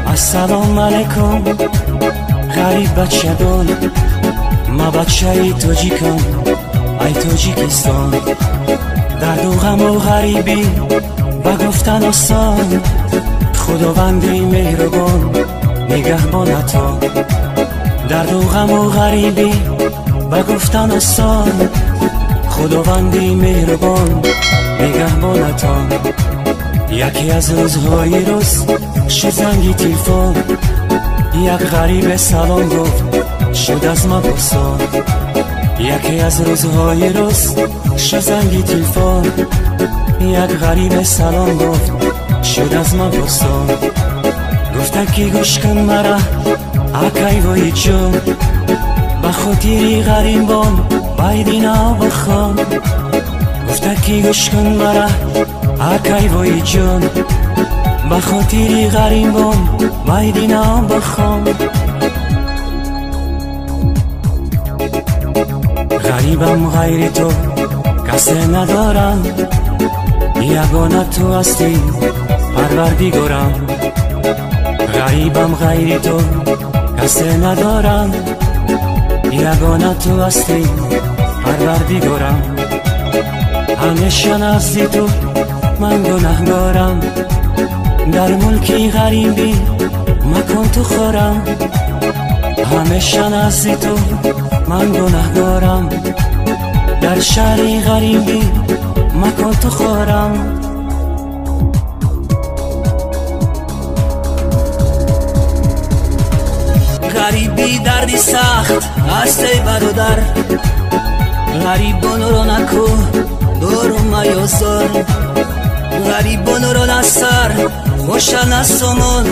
السلام علیکم غریب بچه دل ما بچه ای توجیکم ای توجیکستان درد و غم و غریبی و گفتن آسان خداوندی مهربان نگهبان عطا درد و غم و غریبی و گفتن آسان خداوندی مهربان نگهبان عطا یکی از روزهای روز شد زنگی تلفن یک غریب سلام گفت شد از ما پرسان یکی از روزهای روز شد زنگی تلفن یک غریب سلام گفت شد از ما پرسان گفته که گوش کن مرا اکای وای جون به خاطری غریبان بایدینا بخوان گفته که گوش کن مرا اکای وای جون به خاطری غریبان بایدینا بخوان غریبم غیر تو کسی ندارم یگانه تو هستی پروردگارم غریبم غیر تو کسی ندارم یگانه تو هستی پروردگارم همیشه نزد تو من گناهکارم در ملکی غریبی مکن تو خورم همیشه نزد تو من گناهکارم در شهری غریبی مکن تو خورم غریبی دردی سخت است ای برادر غریبان رو نکو دور میازار غریبان رو نسر خوشن از سامان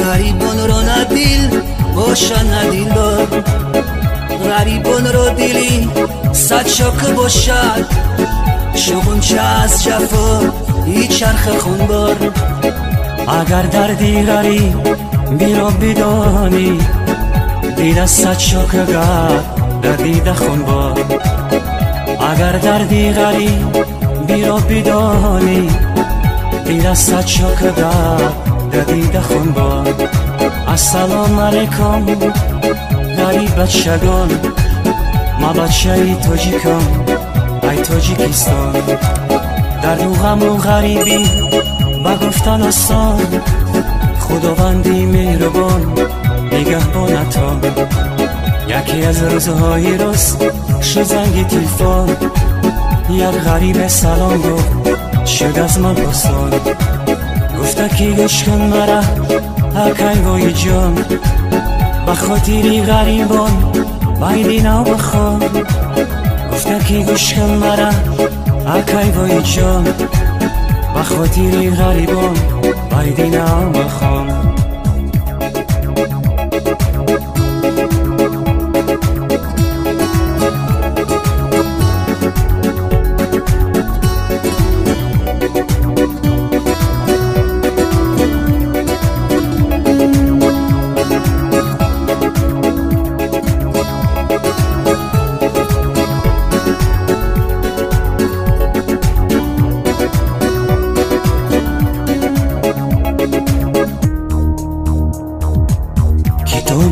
غریبان رو ندیل خوشن ندیل دار غریبان رو دیلی صد شاکه باشد شغون چه از جفا ای چرخ خونبار اگر دردی غریب بیرا بدانی دیده صد شاکه گر در دیده خونبار اگر دردی غریب بیرا بدانی دیده صد شاکه گر در دیده خونبار السلام علیکم غریب بچگان ما بچه ای توجیکم ای توجیکستان درد و غم و غریبی با گفتن آسان خداوندی مهربان نگهبان عطا یکی از روزهای روز شد زنگ تلفن یک غریب سلام گفت شد از من پرسان گفته که گوش کن مرا اکای وای جان به خاطری غریبان بایدینا بخوان گفته که گوش کن مرا اکای وای جان به خاطری غریبان بایدینا بخوان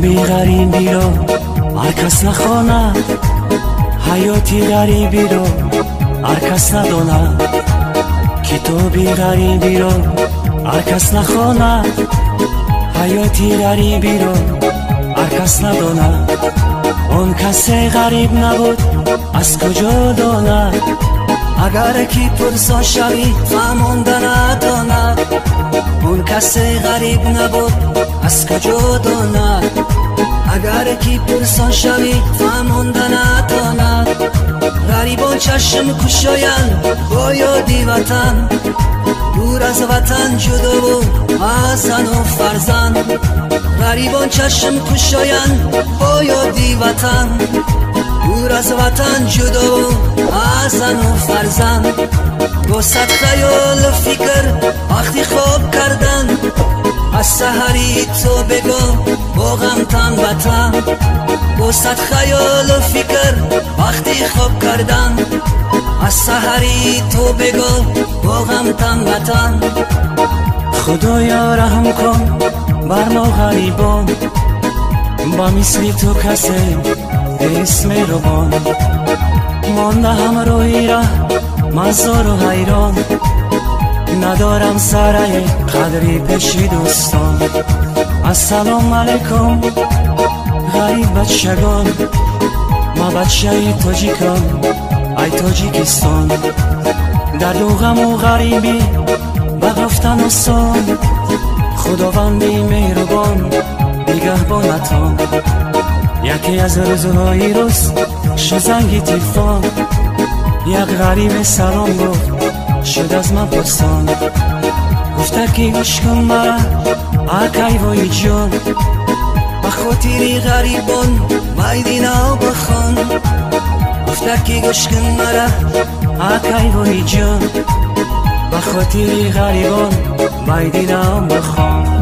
کتابی غریبی رو هر کس نخواند حیاتی غریبی رو هر کس نداند کتابی غریبی رو هر کس نخواند حیاتی غریبی رو هر کس نداند اون کسی غریب نبود از کجا داند اگر کی پرسان شوی فهمانده نداند اون کسی غریب نبود از کجا داند اگر کی پرسان شوی فهمانده نداند غریبان چشم کشایند با یادی وطن دور از وطن جدا و از زن و فرزند غریبان چشم کشایند با یادی وطن دور از وطن جدا و از زن و فرزند با صد خیال فکر وقتی خواب کردن از سحری تو بگو با غم تن به تن با صد خیال فکر وقتی خواب کردن از سحری تو بگو با غم تن به تن خدایا رحم کن بر ما غریبان، با مثل تو کسی اسم روان. مانده همراهی را مزار و حیران، ندارم سرای قدری پیش دوستان. السلام علیکم غریب بچگان، ما بچه تاجیکم ای تاجیکستان. در دو غم و غریبی بگفتن آسان، خداوندی مهربان نگهبانتان. یکی از روزهای روز شد زنگ تلفن، یک غریب سلام گفت شد از من پرسان. گفته که گوش کن مرا اکی وای جان، بخاطر غریبان بایدینا بخوان. گفته که گوش کن مرا اکی وای جان، بخاطر غریبان بایدینا بخوان.